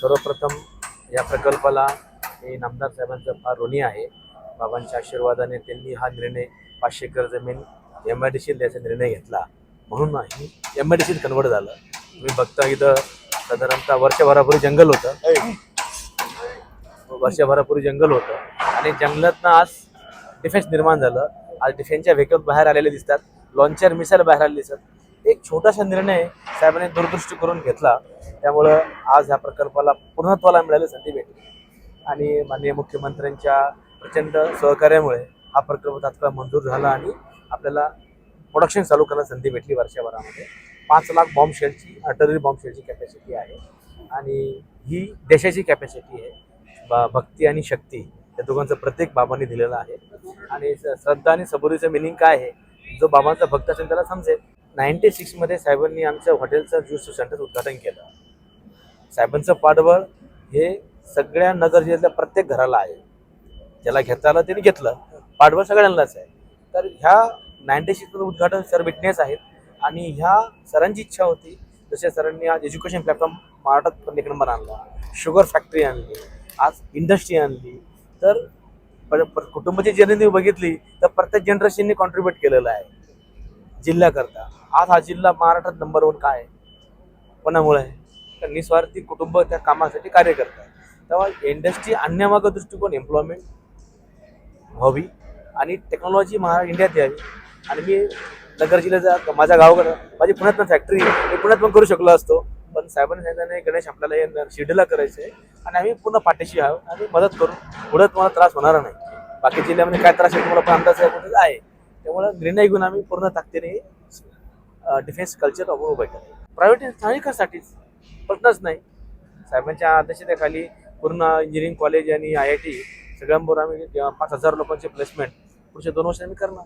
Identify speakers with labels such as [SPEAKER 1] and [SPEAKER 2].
[SPEAKER 1] सर्वप्रथम या प्रकल्पाला मी नामदार साहेबांचं फार ऋणी आहे. बाबांच्या आशीर्वादाने त्यांनी हा निर्णय 500 एकर जमीन MIDC द्यायचा निर्णय घेतला, म्हणून नाही MIDC कन्वर्ट झालं. तुम्ही बघता इथं साधारणतः वर्षभरापूर्वी जंगल होतं आणि जंगलातनं आज डिफेन्स निर्माण झालं. आज डिफेन्सच्या व्हेकल बाहेर आलेले दिसतात, लॉन्चर मिसाईल बाहेर आलेले दिसतात. एक छोटासा निर्णय साहेबांनी दूरदृष्टी करून घेतला, त्यामुळं आज ह्या प्रकल्पाला पूर्णत्वाला मिळाली संधी भेटली आणि माननीय मुख्यमंत्र्यांच्या प्रचंड सहकार्यामुळे हा प्रकल्प तात्काळ मंजूर झाला आणि आपल्याला प्रोडक्शन चालू करायला संधी भेटली. वर्षभरामध्ये 5 लाख बॉम्बशेलची आर्टिलरी बॉम्बशेलची कॅपॅसिटी आहे आणि ही देशाची कॅपॅसिटी आहे. भक्ती आणि शक्ती या दोघांचं प्रत्येक बाबांनी दिलेलं आहे आणि श्रद्धा आणि सबुरीचं मिनिंग काय आहे, जो बाबांचा भक्त असेल त्याला समजेल. 96 मध्ये साहेबांनी आमचं हॉटेलचं ज्यूस सेंटरचं उद्घाटन केलं. साहेबांचं पाठबळ हे सगळ्या नगर जिल्ह्यातल्या प्रत्येक घराला आहे. ज्याला घेता आलं त्यांनी घेतलं, पाठबळ सगळ्यांनाच आहे. तर ह्या 96 मध्ये उद्घाटन सर विटनेस आहेत आणि ह्या सरांची इच्छा होती, जसे सरांनी आज एज्युकेशन प्लॅटफॉर्म महाराष्ट्रात पण 1 नंबर आणला, शुगर फॅक्टरी आणली, आज इंडस्ट्री आणली. तर कुटुंबाची जर्नी बघितली तर प्रत्येक जनरेशनने कॉन्ट्रीब्यूट केलेलं आहे जिल्ह्याकरता. आज हा जिल्हा महाराष्ट्रात नंबर 1 काय आहे? कोणामुळे आहे? तर निस्वार्थी कुटुंब त्या कामासाठी कार्य करतात. तेव्हा इंडस्ट्री आणण्यामागं दृष्टिकोन एम्प्लॉयमेंट व्हावी आणि टेक्नॉलॉजी इंडियात यावी. आणि मी नगर जिल्ह्याचा माझ्या गावाकडं माझी पुण्यात पण फॅक्टरी मी पुण्यात पण करू शकलो असतो, पण साहेबांनी सांगितल्याने गणेश आपल्याला हे शिर्डीला करायचं आहे आणि आम्ही पूर्ण पाठीशी आहोत आणि मदत करू. पुढे तुम्हाला त्रास होणार नाही. बाकी जिल्ह्यामध्ये काय त्रास आहे तुम्हाला पण अंदाज आहे. त्यामुळे निर्णय घेऊन आम्ही पूर्ण ताकदीने डिफेन्स कल्चर उभं केलं. प्रायव्हेट स्थानिकांसाठीच प्रश्नच नाही. साहेबांच्या अध्यक्षतेखाली पूर्ण इंजिनिअरिंग कॉलेज आणि IIT सगळ्यांबरोबर आम्ही 5,000 लोकांचे प्लेसमेंट पुढच्या 2 वर्षांनी करणार.